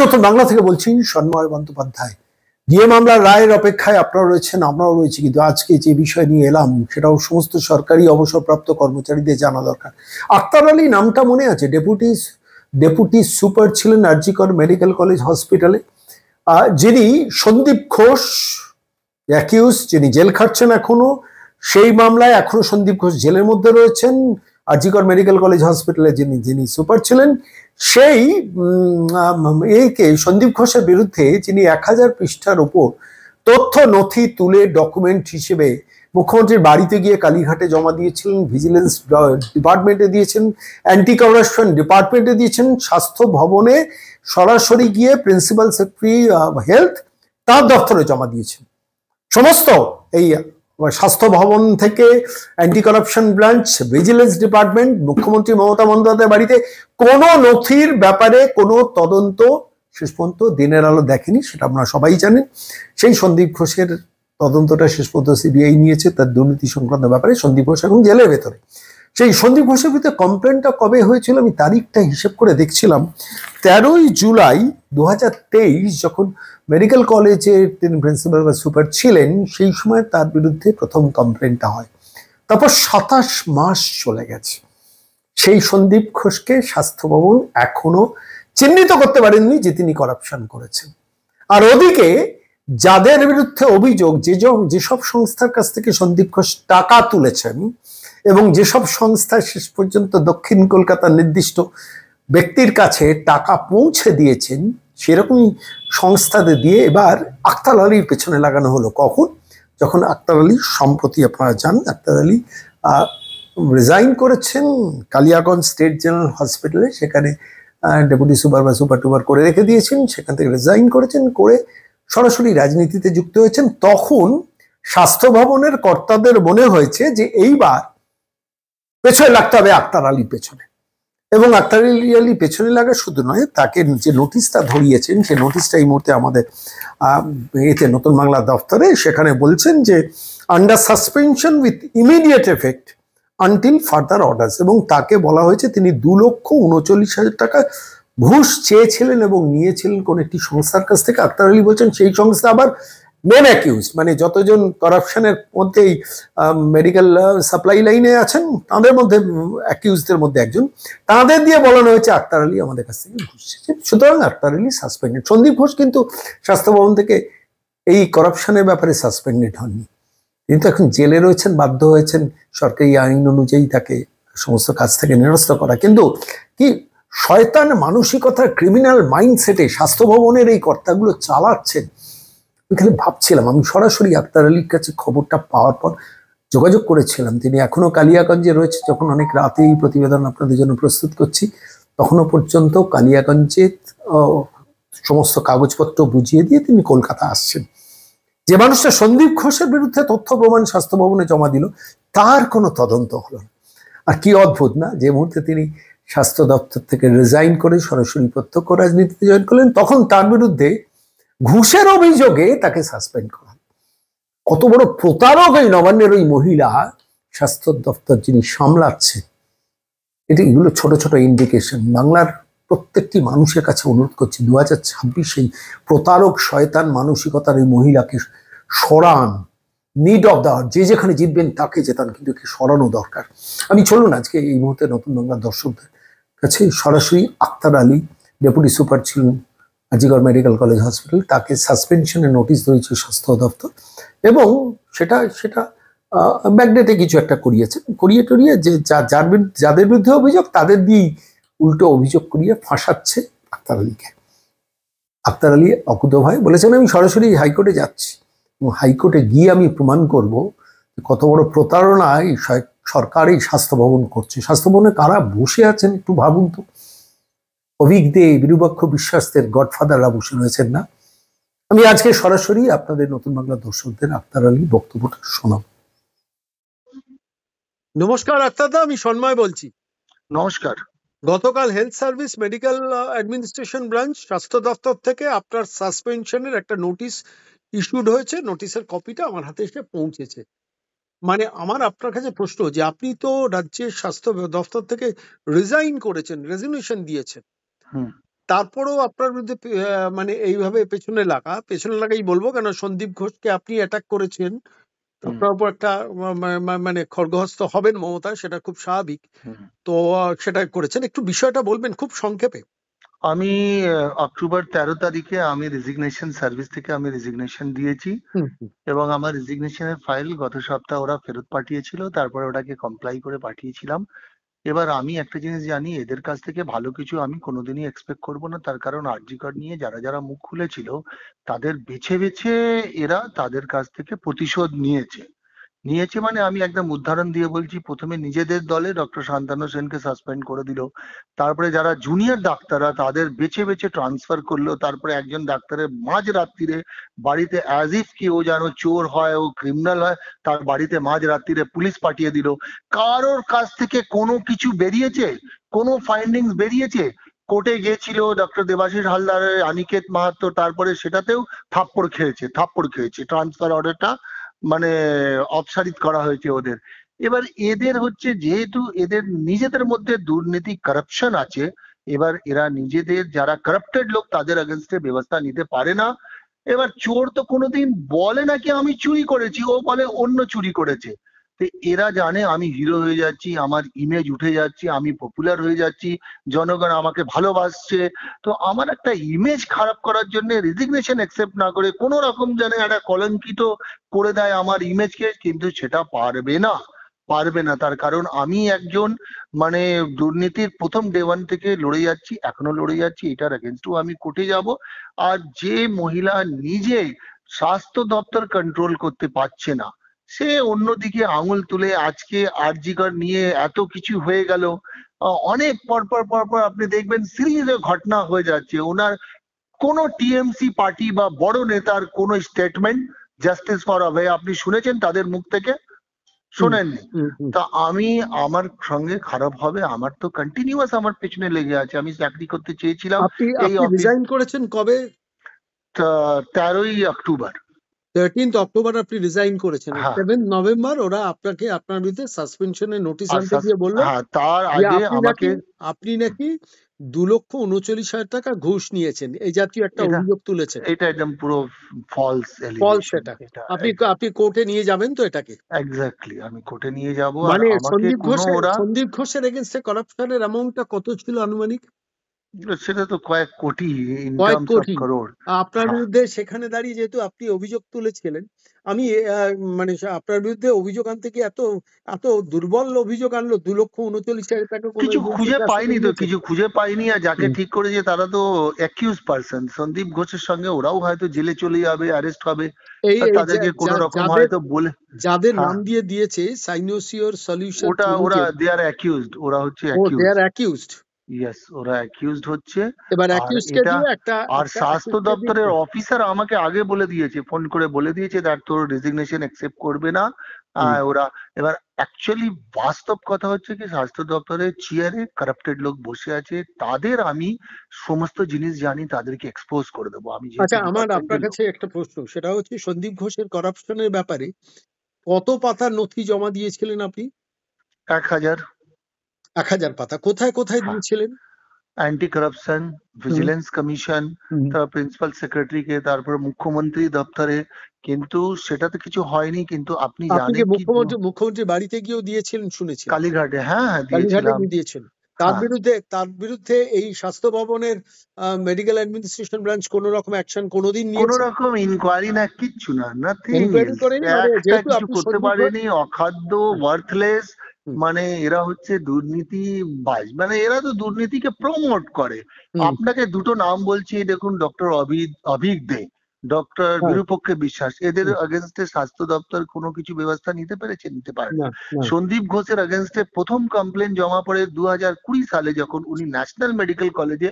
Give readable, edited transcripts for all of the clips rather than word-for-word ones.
নতুন বাংলা থেকে বলছি সন্ময় বন্দ্যোপাধ্যায়। ডিএ মামলার রায়ের অপেক্ষায় আপনারা রয়েছেন, আমরাও রয়েছি, কিন্তু আজকে যে বিষয় নিয়ে এলাম সেটাও সমস্ত সরকারি অবসরপ্রাপ্ত কর্মচারীদের জানা দরকার। আক্তার আলী নামটা মনে আছে? ডেপুটি সুপার ছিলেন আরজিকর মেডিকেল কলেজ হসপিটালে, যিনি সন্দীপ ঘোষ অ্যাকিউজ, যিনি জেল খাটছেন এখনো। সেই মামলায় এখনো সন্দীপ ঘোষ জেলের মধ্যে রয়েছেন। আরজিকর মেডিকেল কলেজ হসপিটালে যিনি সুপার ছিলেন, সেই সন্দীপ ঘোষের বিরুদ্ধে যিনি 1000 পৃষ্ঠার উপর তথ্য নথি তুলে ডকুমেন্ট হিসেবে মুখ্যমন্ত্রীর বাড়িতে গিয়ে কালীঘাটে জমা দিয়েছিলেন, ভিজিলেন্স ডিপার্টমেন্টে দিয়েছেন, অ্যান্টি কারাপশন ডিপার্টমেন্টে দিয়েছেন, স্বাস্থ্য ভবনে সরাসরি গিয়ে প্রিন্সিপাল সেক্রেটারি হেলথ তার দপ্তরে জমা দিয়েছেন। সমস্ত এই স্বাস্থ্য ভবন থেকে anti corruption branch, vigilance department, মুখ্যমন্ত্রী মমতা বন্দ্যোপাধ্যায়ের বাড়িতে কোনো নথির ব্যাপারে কোনো তদন্ত শেষ পর্যন্ত দিনের আলো দেখেনি, সেটা আপনারা সবাই জানেন। সেই সন্দীপ ঘোষের তদন্তটা শেষ পর্যন্ত সিবিআই নিয়েছে, তার দুর্নীতি সংক্রান্ত ব্যাপারে। সন্দীপ ঘোষ এখন জেলের ভেতরে। সেই সন্দীপ ঘোষের ভিতরে কমপ্লেনটা কবে হয়েছিল আমি তারিখটা হিসেব করে দেখছিলাম। 13ই জুলাই 2023, যখন মেডিকেল কলেজে তিনি প্রিন্সিপাল বা সুপার ছিলেন, সেই সময় তার বিরুদ্ধে প্রথম কমপ্লেনটা হয়। তারপর 27 মাস চলে গেছে। সেই সন্দীপ ঘোষকে স্বাস্থ্য ভবন এখনো চিহ্নিত করতে পারেননি যে তিনি করাপশন করেছেন। আর ওদিকে যাদের বিরুদ্ধে অভিযোগ, যেসব সংস্থার কাছ থেকে সন্দীপ ঘোষ টাকা তুলেছেন এবং যেসব সংস্থা শেষ পর্যন্ত দক্ষিণ কলকাতার নির্দিষ্ট ব্যক্তির কাছে টাকা পৌঁছে দিয়েছেন, সেরকমই সংস্থাদের দিয়ে এবার আক্তার আলীর পেছনে লাগানো হলো। কখন? যখন আক্তার আলী, সম্প্রতি আপনারা জানেন, আক্তার আলী রিজাইন করেছেন কালিয়াগঞ্জ স্টেট জেনারেল হসপিটালে, সেখানে ডেপুটি সুপার বা সুপার টুপার করে রেখে দিয়েছেন, সেখান থেকে রিজাইন করেছেন, করে সরাসরি রাজনীতিতে যুক্ত হয়েছেন। তখন স্বাস্থ্য ভবনের কর্তাদের মনে হয়েছে যে এইবার পেছনে লাগতে হবে আক্তার আলীর পেছনে। এবং আক্তার আলী পেছনে লাগা শুধু নয়, তাকে যে নোটিশটা ধরিয়েছেন, সেই নোটিশটা এই মুহূর্তে আমাদের নতুন বাংলা দফতরে, সেখানে বলছেন যে under suspension with immediate effect until further orders. এবং তাকে বলা হয়েছে তিনি 2,39,000 টাকা ঘুষ চেয়েছিলেন এবং নিয়েছিলেন কোন একটি সংস্থার কাছ থেকে। আক্তার আলী বলছেন সেই সংস্থা আবার মেন অ্যাকিউজ, মানে যতজন করাপশনের মধ্যেই মেডিকেল সাপ্লাই লাইনে আছেন তাদের মধ্যে অ্যাকিউজদের মধ্যে একজন, তাদের দিয়ে বলানো হয়েছে আক্তার আলী আমাদের কাছ থেকে ঘুষ চেয়েছেন। সুতরাং আক্তার আলী সাসপেন্ডেড। সন্দীপ ঘোষ কিন্তু স্বাস্থ্য ভবন থেকে এই করাপশনের ব্যাপারে সাসপেন্ডেড হননি, কিন্তু এখন জেলে রয়েছেন, বাধ্য হয়েছেন সরকারি আইন অনুযায়ী তাকে সমস্ত কাজ থেকে নিরস্ত করা। কিন্তু কি শয়তান মানসিকতার, ক্রিমিনাল মাইন্ডসেটে স্বাস্থ্য ভবনের এই কর্তাগুলো চালাচ্ছেন। এখানে ভাবছিলাম, আমি সরাসরি আক্তার আলীর কাছে খবরটা পাওয়ার পর যোগাযোগ করেছিলাম। তিনি এখনো কালিয়াগঞ্জে রয়েছে। যখন অনেক রাতে এই প্রতিবেদন আপনাদের জন্য প্রস্তুত করছি, তখনও পর্যন্ত কালিয়াগঞ্জে সমস্ত কাগজপত্র বুঝিয়ে দিয়ে তিনি কলকাতা আসছেন। যে মানুষটা সন্দীপ ঘোষের বিরুদ্ধে তথ্য প্রমাণ স্বাস্থ্য ভবনে জমা দিল, তার কোনো তদন্ত হলো না। আর কি অদ্ভুত না, যে মুহূর্তে তিনি স্বাস্থ্য দপ্তর থেকে রিজাইন করে সরাসরি প্রত্যক্ষ রাজনীতিতে জয়েন করলেন, তখন তার বিরুদ্ধে ঘুষের অভিযোগে তাকে সাসপেন্ড করা। কত বড় প্রতারক এই নবান্নের ওই মহিলা স্বাস্থ্য দপ্তর যিনি সামলাচ্ছেন। এগুলো ছোট ছোট ইন্ডিকেশন। বাংলার প্রত্যেকটি মানুষের কাছে অনুরোধ করছি, 2026 এই প্রতারক শয়তান মানসিকতার এই মহিলাকে সরান। নিড অফ দ্য, যে যেখানে জিতবেন তাকে জেতান, কিন্তু একে সরানো দরকার। আমি চলুন আজকে এই মুহূর্তে নতুন বাংলার দর্শকদের কাছে সরাসরি আক্তার আলী, ডেপুটি সুপার ছিলেন আরজিকর মেডিকেল কলেজ হসপিটাল, তাকে সাসপেনশনের নোটিশ দিয়েছে স্বাস্থ্য দপ্তর, এবং সেটা ব্যাকডেটে কিছু একটা করিয়ে টরিয়ে যে যাদের বিরুদ্ধে অভিযোগ তাদের দিয়েই উল্টো অভিযোগ করিয়ে ফাঁসাচ্ছে আক্তার আলীকে। আক্তার আলী অকুতোভয় বলেছেন, আমি সরাসরি হাইকোর্টে যাচ্ছি এবং হাইকোর্টে গিয়ে আমি প্রমাণ করব কত বড় প্রতারণা এই সরকার এই স্বাস্থ্য ভবন করছে। স্বাস্থ্য ভবনে কারা বসে আছেন একটু ভাবুন তো। অভিক দে, বিরূপাক্ষ বিশ্বাসদের গডফাদাররা বসে রয়েছেন না। আমি আজকে সরাসরি আপনাদের নতুন বাংলা দর্শকদের আক্তার আলী বক্তব্যটা শোনাব। নমস্কার আক্তার দা, আমি সন্ময় বলছি। নমস্কার। গতকাল health service medical administration branch স্বাস্থ্য দপ্তর থেকে আপনার সাসপেনশনের একটা নোটিশ ইস্যুড হয়েছে। নোটিশের কপিটা আমার হাতে এসে পৌঁছেছে। মানে আমার আপনার কাছে প্রশ্ন, যে আপনি তো রাজ্যের স্বাস্থ্য দপ্তর থেকে রিজাইন করেছেন, রেজিগনেশন দিয়েছেন, তারপরেও আপনার বিরুদ্ধে মানে এইভাবে পেছনে লাগাই বলবো, কেন সন্দীপ ঘোষকে আপনি অ্যাটাক করেছেন, আপনার উপর একটা মানে খড়গহস্ত হবেন মমতা, সেটা খুব স্বাভাবিক। তো সেটা করেছেন, একটু বিষয়টা বলবেন খুব সংক্ষেপে। আমি অক্টোবর 13 তারিখে আমি রেজিগনেশন সার্ভিস থেকে আমি রেজিগনেশন দিয়েছি এবং আমার রেজিগনেশনের ফাইল গত সপ্তাহে ওরা ফেরত পাঠিয়েছিল, তারপরে ওটাকে কমপ্লাই করে পাঠিয়েছিলাম। এবার আমি একটা জিনিস জানি, এদের কাছ থেকে ভালো কিছু আমি কোনোদিনই এক্সপেক্ট করব না, তার কারণ আরজি কর নিয়ে যারা যারা মুখ খুলেছিল তাদের বেছে বেছে এরা তাদের কাছ থেকে প্রতিশোধ নিয়েছে মানে আমি একদম উদাহরণ দিয়ে বলছি, প্রথমে নিজেদের দলে ডক্টর শান্তনু সেনকে সাসপেন্ড করে দিল, তারপরে যারা জুনিয়র ডাক্তাররা তাদের বেছে বেছে ট্রান্সফার করলো, তারপরে একজন ডাক্তারের মাঝ রাত্রিরে বাড়িতে অ্যাজ ইফ কি ও যেন চোর হয়, ও ক্রিমিনাল হয়, তার বাড়িতে মাঝ রাত্রিরে পুলিশ পাঠিয়ে দিল। কারোর কাছ থেকে কোনো কিছু বেরিয়েছে? কোনো ফাইন্ডিংস বেরিয়েছে? কোর্টে গিয়েছিল ডক্টর দেবাশিস হালদারের অনিকেত মাহাতো, তারপরে সেটাতেও থাপ্পড় খেয়েছে ট্রান্সফার অর্ডারটা মানে অপসারিত করা হয়েছে ওদের। এবার এদের হচ্ছে যেহেতু এদের নিজেদের মধ্যে দুর্নীতি কারাপশন আছে, এবার এরা নিজেদের যারা কারাপ্টেড লোক তাদের এগেনস্টে ব্যবস্থা নিতে পারে না। এবার চোর তো কোনোদিন বলে না কি আমি চুরি করেছি, ও বলে অন্য চুরি করেছে। তো এরা জানে আমি হিরো হয়ে যাচ্ছি, আমার ইমেজ উঠে যাচ্ছি, আমি পপুলার হয়ে যাচ্ছি, জনগণ আমাকে ভালোবাসছে, তো আমার একটা ইমেজ খারাপ করার জন্য রেজিগনেশন অ্যাকসেপ্ট না করে কোনো রকম যেন একটা কলঙ্কিত করে দেয় আমার ইমেজকে, কিন্তু সেটা পারবে না তার কারণ আমি একজন মানে দুর্নীতির প্রথম ডে ওয়ান থেকে লড়ে যাচ্ছি, এখনো লড়ে যাচ্ছি, এটার এগেনস্টও আমি কোর্টে যাব। আর যে মহিলা নিজে স্বাস্থ্য দপ্তর কন্ট্রোল করতে পারছে না, সে অন্যদিকে আঙুল তুলে আজকে আরজি কর নিয়ে এত কিছু হয়ে গেল, অনেক পর পর আপনি দেখবেন সিরিজে ঘটনা হয়ে যাচ্ছে, ওনার কোন টিএমসি পার্টি বা বড় নেতার কোন স্টেটমেন্ট জাস্টিস ফর অভয় আপনি শুনেছেন তাদের মুখ থেকে? শোনেননি। তা আমি আমার সঙ্গে খারাপ হবে, আমার তো কন্টিনিউয়াস আমার পেছনে লেগে আছে, আমি চাকরি করতে চেয়েছিলাম আপনি এই আপনি অফিস। রিজাইন করেছেন কবে? 13 অক্টোবর। 13 অক্টোবর আপনি রিজাইন করেছেন, হ্যাঁ 7 নভেম্বর ওরা আপনার বিরুদ্ধে সাসপেনশনের নোটিশ আর আনতে গিয়ে বললো হ্যাঁ তার যে আগে আমাকে আপনি নাকি 2,39,000 টাকা ঘুষ নিয়েছেন, এই জাতীয় একটা এটা অভিযোগ তুলেছেন। এটা একদম পুরো ফলস ফলস এলিগেশন এটা। এটা। আপনি কোর্টে নিয়ে যাবেন তো এটাকে? এক্স্যাক্টলি আমি কোর্টে নিয়ে যাব, আর মানে আমাকে কোনো ওরা সন্দীপ ঘোষের এগেনস্টে করাপশনের অ্যামাউন্টটা কত ছিল আনুমানিক? সেটা তো কয়েক কোটি, ইন কয়েক টার্মস অফ কোটি। করোড়। আপনার হ্যাঁ বিরুদ্ধে সেখানে দাঁড়িয়ে যেহেতু আপনি অভিযোগ তুলেছিলেন, আমি মানে আপনার বিরুদ্ধে অভিযোগ আনতে কি এত এত দুর্বল অভিযোগ আনলো? 2,39,000 টাকা কোনো কিছু এজেন্সির খুঁজে কাছ থেকে পাইনি তো, নিয়েছেন? কিছু খুঁজে পাইনি, আর যাকে ঠিক করেছে তারা তো অ্যাকিউজ পার্সন, সন্দীপ ঘোষের সঙ্গে ওরাও হয়তো জেলে চলে যাবে, অ্যারেস্ট হবে, এই আর এই তাদেরকে কোনো রকম যাদের হয়তো বলে। যাদের নাম হ্যাঁ দিয়ে দিয়েছে সাইনোসিওর সলিউশন ওরা লিমিটেড, দে আর অ্যাকিউজড, ওরা হচ্ছে ও দে আর অ্যাকিউজড। অ্যাকিউজড। ইয়েস ওরা অ্যাকিউজড হচ্ছে। এবার আর অ্যাকিউজড কে এটা দিয়ে একটা আর একটা স্বাস্থ্য accused কে দিয়ে দপ্তরের অফিসার আমাকে আগে বলে দিয়েছে, ফোন করে বলে দিয়েছে দেখ তোর রেজিগনেশন অ্যাকসেপ্ট করবে না। ওরা এবার অ্যাকচুয়ালি বাস্তব কথা হচ্ছে কি, স্বাস্থ্য দপ্তরের চেয়ারে কারাপ্টেড লোক বসে আছে, তাদের আমি সমস্ত জিনিস জানি, তাদেরকে এক্সপোজ করে দেবো আমি যেহেতু আচ্ছা, আমার আপনার ডিপার্টমেন্টের লোক। কাছে একটা প্রশ্ন, সেটা হচ্ছে সন্দীপ ঘোষের করাপশনের ব্যাপারে কত পাতার নথি জমা দিয়েছিলেন আপনি? 1000। 1,000 পাতা। কোথায় কোথায় হ্যাঁ, দিয়েছিলেন? অ্যান্টি করাপশন, হুম, ভিজিলেন্স কমিশন, হুম। তার প্রিন্সিপাল সেক্রেটারিকে, তারপর মুখ্যমন্ত্রী দপ্তরে, কিন্তু সেটাতে কিছু হয়নি। কিন্তু আপনি আপনি কি জানেন কি মুখ্যমন্ত্রী বাড়িতে গিয়েও দিয়েছিলেন শুনেছিলাম? কালীঘাটে, হ্যাঁ হ্যাঁ কালীঘাটে দিয়েছিলাম। গিয়ে দিয়েছেন। হ্যাঁ তার বিরুদ্ধে এই স্বাস্থ্য ভবনের মেডিকেল অ্যাডমিনিস্ট্রেশন ব্রাঞ্চ কোন রকম অ্যাকশন কোনোদিন কোন নিয়েছে? রকম ইনকোয়ারি না, কিচ্ছু না, নাথিং এনকোয়ারি এলস। করেনি, মানে একটা যেহেতু কিছু আপনি করতে সন্দীপ ঘোষ। পারেনি, অখাদ্য, হ্যাঁ, ওয়ার্থলেস। হুম, মানে এরা হচ্ছে দুর্নীতি বাজ, মানে এরা তো দুর্নীতিকে প্রমোট করে। হুম, আপনাকে দুটো নাম বলছি, দেখুন ডক্টর অভিক দে, ডক্টর হ্যাঁ, বিরূপক্ষে বিশ্বাস, এদের হুম, এগেনস্টে স্বাস্থ্য দপ্তর কোনো কিছু ব্যবস্থা নিতে পেরেছে? নিতে পারেনি। না, না, সন্দীপ ঘোষের এগেনস্টে প্রথম কমপ্লেন জমা পড়ে 2020 সালে, যখন উনি ন্যাশনাল মেডিকেল কলেজে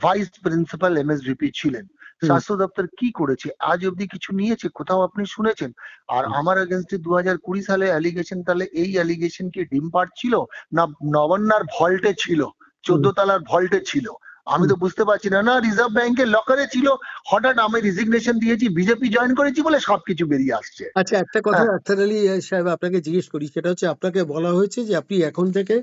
ভাইস প্রিন্সিপাল এমএসভিপি ছিলেন। হুম, স্বাস্থ্য দপ্তর কি করেছে আজ অব্দি? কিছু নিয়েছে কোথাও আপনি শুনেছেন? আর হুম, আমার এগেনস্টে 2020 সালে অ্যালিগেশন, তাহলে এই অ্যালিগেশন কি ডিম পার্ট ছিল, না নবান্নার ভল্টে ছিল, হুম, 14 তলার ভল্টে ছিল? আমি হুম। তো বুঝতে পারছি না। না রিজার্ভ ব্যাংকের লকারে ছিল, হঠাৎ আমি রিজিগনেশন দিয়েছি, বিজেপি জয়েন করেছি বলে সবকিছু বেরিয়ে আসছে। আচ্ছা, একটা কথা হ্যাঁ আখতার আলী সাহেব আপনাকে জিজ্ঞেস করি, সেটা হচ্ছে আপনাকে বলা হয়েছে যে আপনি এখন থেকে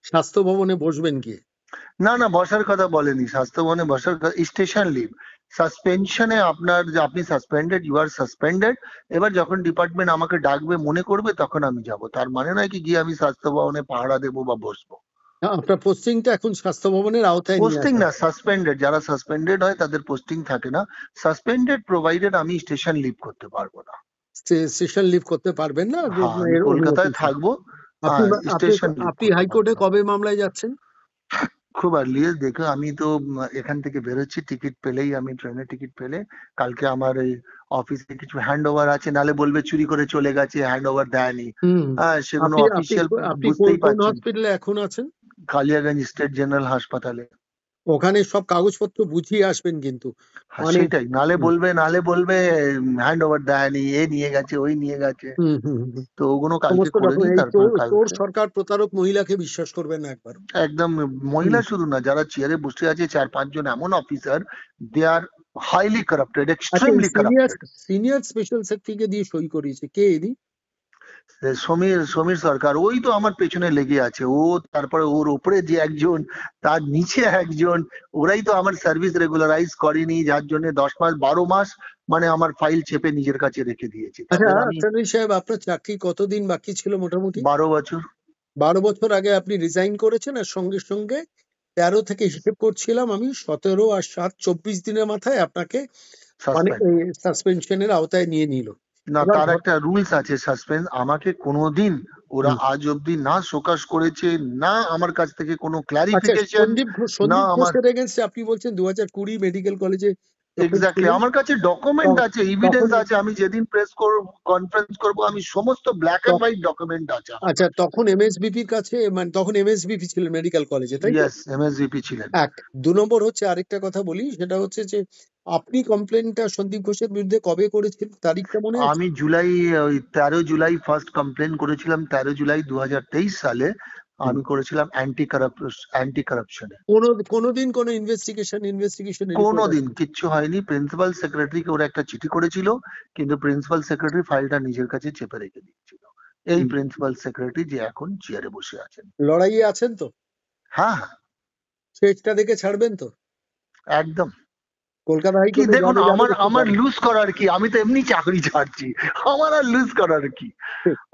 স্বাস্থ্য ভবনে বসবেন গিয়ে। না না, বসার কথা বলেনি, স্বাস্থ্য ভবনে বসার স্টেশন লিভ সাসপেনশনে আপনার যে আপনি সাসপেন্ডেড, ইউ আর সাসপেন্ডেড। এবার যখন ডিপার্টমেন্ট আমাকে ডাকবে মনে করবে তখন আমি যাব, তার মানে নয় কি গিয়ে আমি স্বাস্থ্য ভবনে পাহারা দেবো বা বসবো। আপনার পোস্টিংটা এখন স্বাস্থ্য ভবনের আওতায় নিয়ে পোস্টিং আসা না, সাসপেন্ডেড, যারা সাসপেন্ডেড হয় তাদের পোস্টিং থাকে না। সাসপেন্ডেড প্রোভাইডেড আমি স্টেশন লিভ করতে পারবো না। সেশন লিভ করতে পারবেন না, হ্যাঁ, আমি কলকাতায় থাকবো, আপনি স্টেশন লিভ আপনি করতে হাইকোর্টে পারবো না। কবে মামলায় যাচ্ছেন? খুব আর্লিয়েস্ট দেখো, আমি তো এখান থেকে বেরোচ্ছি টিকিট পেলেই, আমি ট্রেনের টিকিট পেলে কালকে আমার এই অফিসে কিছু হ্যান্ড ওভার আছে, নালে বলবে চুরি করে চলে গেছে, হ্যান্ড ওভার দেয়নি। হ্যাঁ, সেগুলো অফিসিয়াল, আপনি বুঝতেই কোন পারছেন। হসপিটালে এখন আছেন? কালিয়াগঞ্জ স্টেট জেনারেল হাসপাতালে। ওখানে সব কাগজপত্র বুঝিয়ে আসবেন কিন্তু। হ্যাঁ, অনেক সেটাই, নালে বলবে হ্যান্ড ওভার দেয়নি, এ নিয়ে গেছে, ওই নিয়ে গেছে। তো ওগুলো কালকে সমস্ত করে রকম দিই, এই তারপরে চোর কালকে সরকার প্রতারক মহিলাকে বিশ্বাস করবেন না একবার। একদম। মহিলা শুধু না, যারা চেয়ারে বসে আছে 4-5 জন এমন officer, they are highly corrupted, extremely corrupted. Senior special সেক্রেটারিকে দিয়ে সই করিয়েছে কে ইনি? সমীর সরকার, ওই তো আমার পেছনে লেগে আছে ও, তারপরে ওর উপরে যে একজন, তার নিচে একজন, ওরাই তো আমার সার্ভিস রেগুলারাইজ করেনি, যার জন্য 10 মাস 12 মাস মানে আমার ফাইল চেপে নিজের কাছে রেখে দিয়েছি। আচ্ছা তারপর আমি আচ্ছা সাহেব, আপনার চাকরি কতদিন বাকি ছিল মোটামুটি? 12 বছর। 12 বছর আগে আপনি রিজাইন করেছেন, আর সঙ্গে সঙ্গে 13 থেকে হিসেব করছিলাম আমি, 17 আর 7 24 দিনের মাথায় আপনাকে মানে সাসপেন্ড। সাসপেনশনের আওতায় নিয়ে নিল। না, এবার তার একটা রুলস আছে সাসপেন্স, আমাকে কোনোদিন ওরা আজ অব্দি না শোকাস করেছে, না আমার কাছ থেকে কোনো আচ্ছা, ক্লারিফিকেশন, না সন্দীপ আমার। ঘোষের এগেইনস্টে আপনি বলছেন 2020 মেডিকেল কলেজে এক্স্যাক্টলি, আমার কাছে ডকুমেন্ট আছে, এভিডেন্স আছে, আমি যেদিন প্রেস কনফারেন্স করব আমি সমস্ত ব্ল্যাক এন্ড হোয়াইট ডকুমেন্ট আছে আমার আচ্ছা, কাছে। তখন এমএসবিপির কাছে, মানে তখন এমএসবিপি ছিলেন মেডিকেল কলেজে, তাই তো? ইয়েস, এমএসভিপি ছিলেন। এক 2 নম্বর হচ্ছে আরেকটা কথা বলি, সেটা হচ্ছে যে আপনি কমপ্লেনটা সন্দীপ ঘোষের বিরুদ্ধে কবে করেছিলেন, তারিখটা মনে আছে? আমি জুলাই, ওই 13 জুলাই ফার্স্ট কমপ্লেন করেছিলাম, 13 জুলাই 2023 সালে আমি করেছিলাম অ্যান্টি কারাপশনে। কোনোদিন কোনো ইনভেস্টিগেশন কোনোদিন কিচ্ছু হয়নি। প্রিন্সিপাল সেক্রেটারিকে ওরা একটা চিঠি করেছিল, কিন্তু প্রিন্সিপাল সেক্রেটারি ফাইলটা নিজের কাছে চেপে রেখে দিয়েছিল। এই প্রিন্সিপাল সেক্রেটারি যে এখন চেয়ারে বসে আছেন। লড়াইয়ে আছেন তো? হ্যাঁ, শেষটা দেখে ছাড়বেন তো? একদম। কলকাতা কি হাইকোর্টে দেখুন, যাবে আমার লুজ করার কি, আমি তো এমনি চাকরি ছাড়ছি, আমার আর লুজ করার কি,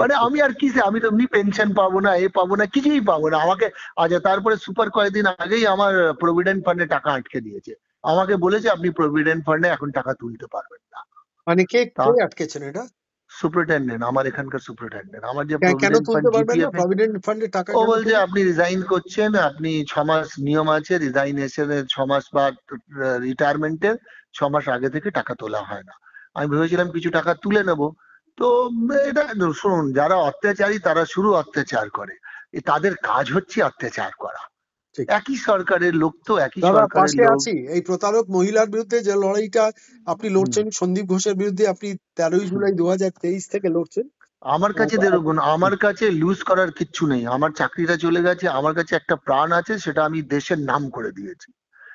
মানে আমি আর কিসে, আমি তো এমনি পেনশন পাবো না, এ পাবো না, কিছুই পাবো না আমাকে। আচ্ছা, তারপরে সুপার কয়েকদিন আগেই আমার প্রভিডেন্ট ফান্ডে টাকা আটকে দিয়েছে, আমাকে বলেছে আপনি প্রভিডেন্ট ফান্ডে এখন টাকা তুলতে পারবেন না। মানে কে আটকেছেন এটা? সুপারিনটেন্ডেন্ট, আমার এখানকার সুপারিনটেন্ডেন্ট, আমার যে কেন প্রভিডেন্ট ফান্ড তুলতে পারবেন না? জিপিএফ, প্রভিডেন্ট ফান্ডে টাকা ও কেন বলছে আপনি রিজাইন করছেন, আপনি 6 মাস নিয়ম আছে রিজাইনেশনের, 6 মাস বা রিটায়ারমেন্টের 6 মাস আগে থেকে টাকা তোলা হয় না। আমি ভেবেছিলাম কিছু টাকা তুলে নেব। তো এটা শুনুন, যারা অত্যাচারী তারা শুরু অত্যাচার করে, তাদের কাজ হচ্ছে অত্যাচার করা। ঠিক। একই সরকারের লোক তো, একই দাদা সরকারের পাশে লোক। আছি। এই প্রতারক মহিলার বিরুদ্ধে যে লড়াইটা আপনি লড়ছেন, সন্দীপ ঘোষের বিরুদ্ধে আপনি 13 জুলাই 2023 থেকে লড়ছেন। আমার কাছে দেখুন, আমার কাছে লুজ করার কিচ্ছু নেই, আমার চাকরিটা চলে গেছে, আমার কাছে একটা প্রাণ আছে, সেটা আমি দেশের নাম করে দিয়েছি,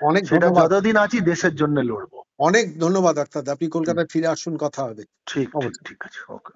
অনেক সেটা ধন্যবাদ, যতদিন আছি দেশের জন্য লড়বো। অনেক ধন্যবাদ ডাক্তার। আপনি কলকাতায় ফিরে আসুন, কথা হবে। ঠিক ঠিক ঠিক আছে, ওকে।